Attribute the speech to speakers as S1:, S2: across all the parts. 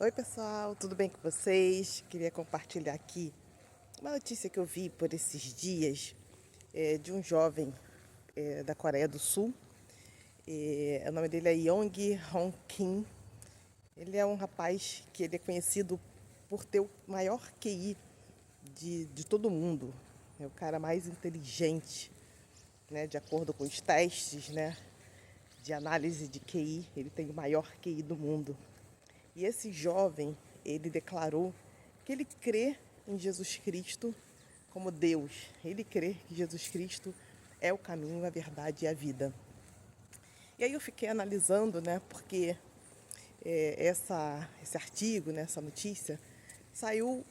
S1: Oi pessoal, tudo bem com vocês? Queria compartilhar aqui uma notícia que eu vi por esses dias de um jovem da Coreia do Sul. O nome dele é Yong Hong Kim. Ele é um rapaz que ele é conhecido por ter o maior QI de todo mundo. É o cara mais inteligente, né? De acordo com os testes, né? De análise de QI, ele tem o maior QI do mundo. E esse jovem, ele declarou que ele crê em Jesus Cristo como Deus. Ele crê que Jesus Cristo é o caminho, a verdade e a vida. E aí eu fiquei analisando, né, porque esse artigo, né, essa notícia, saiu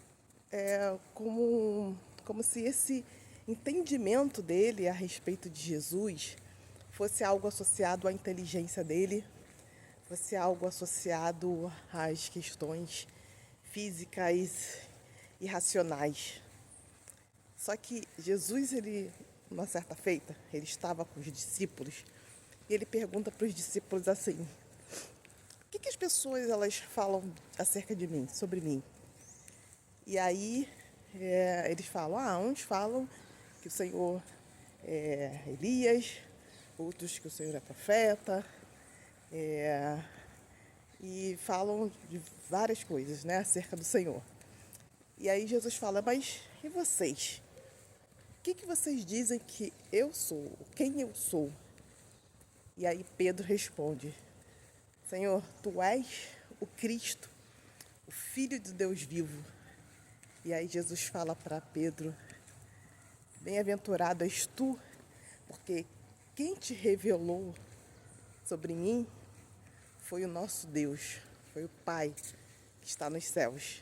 S1: como se esse entendimento dele a respeito de Jesus fosse algo associado à inteligência dele, fosse algo associado às questões físicas e racionais. Só que Jesus, ele, uma certa feita, ele estava com os discípulos e ele pergunta para os discípulos assim: o que as pessoas elas falam acerca de mim, sobre mim? E aí eles falam, uns falam que o Senhor é Elias, outros que o Senhor é profeta, e falam de várias coisas, né, acerca do Senhor. E aí Jesus fala, mas e vocês? O que vocês dizem que eu sou? Quem eu sou? E aí Pedro responde, Senhor, tu és o Cristo, o Filho de Deus vivo. E aí Jesus fala para Pedro, bem-aventurado és tu, porque quem te revelou sobre mim foi o nosso Deus, foi o Pai que está nos céus.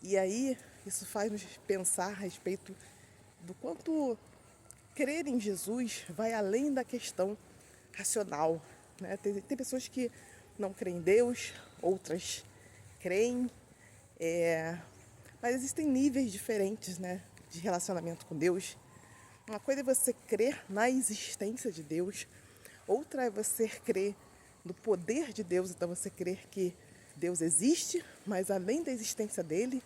S1: E aí isso faz nos pensar a respeito do quanto crer em Jesus vai além da questão racional, né? Tem pessoas que não creem em Deus, outras creem, mas existem níveis diferentes, né, de relacionamento com Deus. Uma coisa é você crer na existência de Deus, outra é você crer no poder de Deus, então você crer que Deus existe, mas além da existência dele,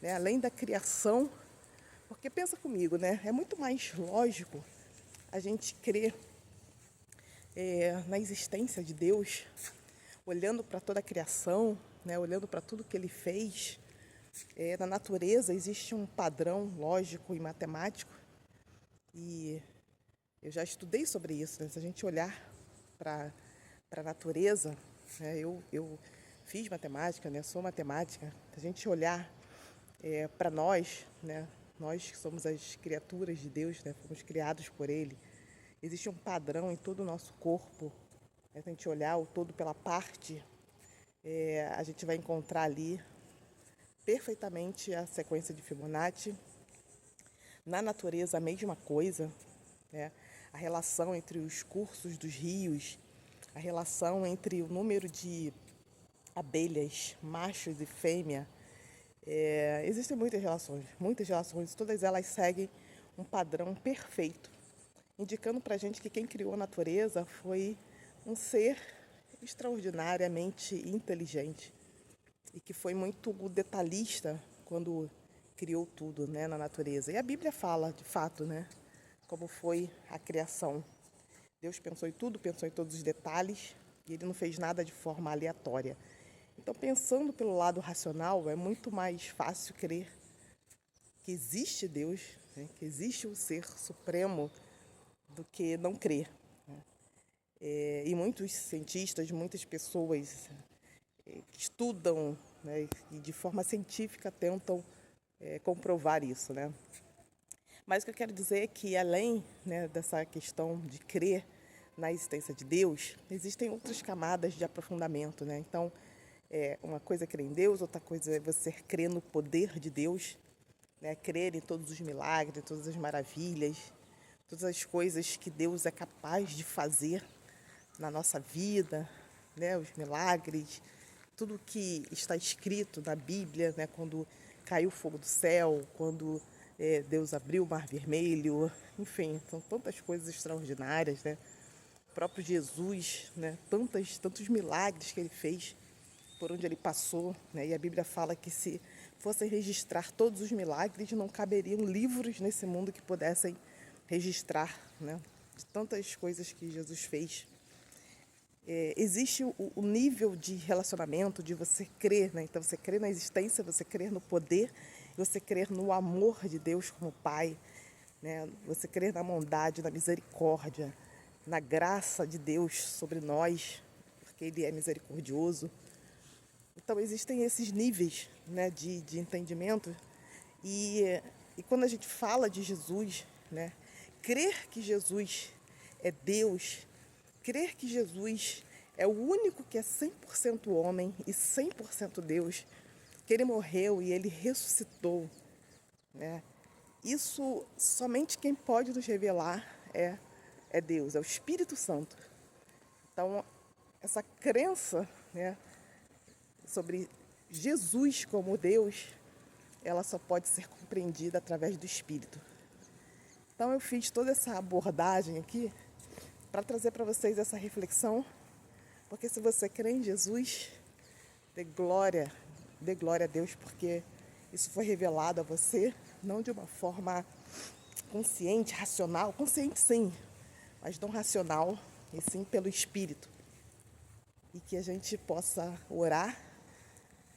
S1: né, além da criação, porque pensa comigo, né, é muito mais lógico a gente crer na existência de Deus, olhando para toda a criação, né, olhando para tudo que ele fez. Na natureza existe um padrão lógico e matemático, e eu já estudei sobre isso, né? Se a gente olhar para a natureza, né? Eu fiz matemática, né? Sou matemática. Se a gente olhar para nós, né? Nós que somos as criaturas de Deus, né? Fomos criados por Ele. Existe um padrão em todo o nosso corpo. Né? Se a gente olhar o todo pela parte, a gente vai encontrar ali perfeitamente a sequência de Fibonacci. Na natureza, a mesma coisa, né? A relação entre os cursos dos rios, a relação entre o número de abelhas, machos e fêmea. Existem muitas relações, todas elas seguem um padrão perfeito, indicando para a gente que quem criou a natureza foi um ser extraordinariamente inteligente e que foi muito detalhista quando criou tudo, né, na natureza. E a Bíblia fala, de fato, né, como foi a criação. Deus pensou em tudo, pensou em todos os detalhes e ele não fez nada de forma aleatória. Então, pensando pelo lado racional, é muito mais fácil crer que existe Deus, né, que existe um ser supremo, do que não crer. Né? E muitos cientistas, muitas pessoas que estudam, né, e de forma científica tentam comprovar isso, né? Mas o que eu quero dizer é que além, né, dessa questão de crer na existência de Deus, existem outras camadas de aprofundamento, né? Então, uma coisa é crer em Deus, outra coisa é você crer no poder de Deus, né? Crer em todos os milagres, todas as maravilhas, todas as coisas que Deus é capaz de fazer na nossa vida, né? Os milagres, tudo que está escrito na Bíblia, né? Quando caiu o fogo do céu, quando Deus abriu o mar vermelho, enfim, são tantas coisas extraordinárias, né? O próprio Jesus, né? Tantos milagres que ele fez. por onde ele passou, né? E a Bíblia fala que se fossem registrar todos os milagres, não caberiam livros nesse mundo que pudessem registrar, né? De tantas coisas que Jesus fez. Existe o nível de relacionamento, de você crer, né? Então você crer na existência, você crer no poder, você crer no amor de Deus como Pai, né? Você crer na bondade, na misericórdia, na graça de Deus sobre nós, porque Ele é misericordioso. Então existem esses níveis, né, de entendimento e quando a gente fala de Jesus, né, crer que Jesus é Deus, crer que Jesus é o único que é 100% homem e 100% Deus, que Ele morreu e Ele ressuscitou, né? Isso somente quem pode nos revelar é Deus, é o Espírito Santo. Então, essa crença, né, sobre Jesus como Deus, ela só pode ser compreendida através do Espírito. Então eu fiz toda essa abordagem aqui para trazer para vocês essa reflexão, porque se você crê em Jesus, dê glória a Deus, porque isso foi revelado a você, não de uma forma consciente, racional, consciente sim, mas não racional, e sim pelo Espírito. E que a gente possa orar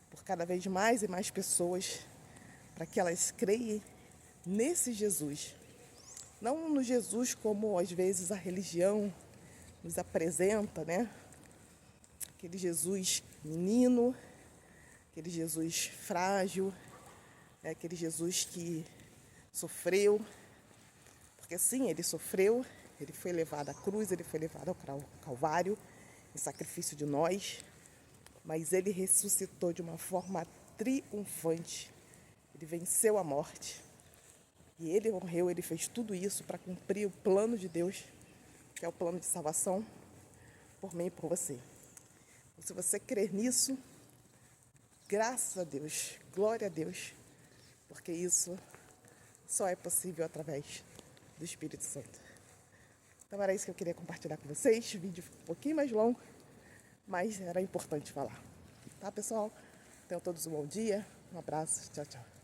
S1: por cada vez mais e mais pessoas, para que elas creem nesse Jesus. Não no Jesus como às vezes a religião nos apresenta, né? Aquele Jesus menino, aquele Jesus frágil, né? Aquele Jesus que sofreu, porque sim, ele sofreu, ele foi levado à cruz, ele foi levado ao Calvário, em sacrifício de nós, mas ele ressuscitou de uma forma triunfante. Ele venceu a morte. E ele morreu, ele fez tudo isso para cumprir o plano de Deus, que é o plano de salvação por mim e por você. E se você crer nisso, graças a Deus, glória a Deus, porque isso só é possível através do Espírito Santo. Então era isso que eu queria compartilhar com vocês. O vídeo ficou um pouquinho mais longo, mas era importante falar. Tá, pessoal? Tenham todos um bom dia. Um abraço. Tchau, tchau.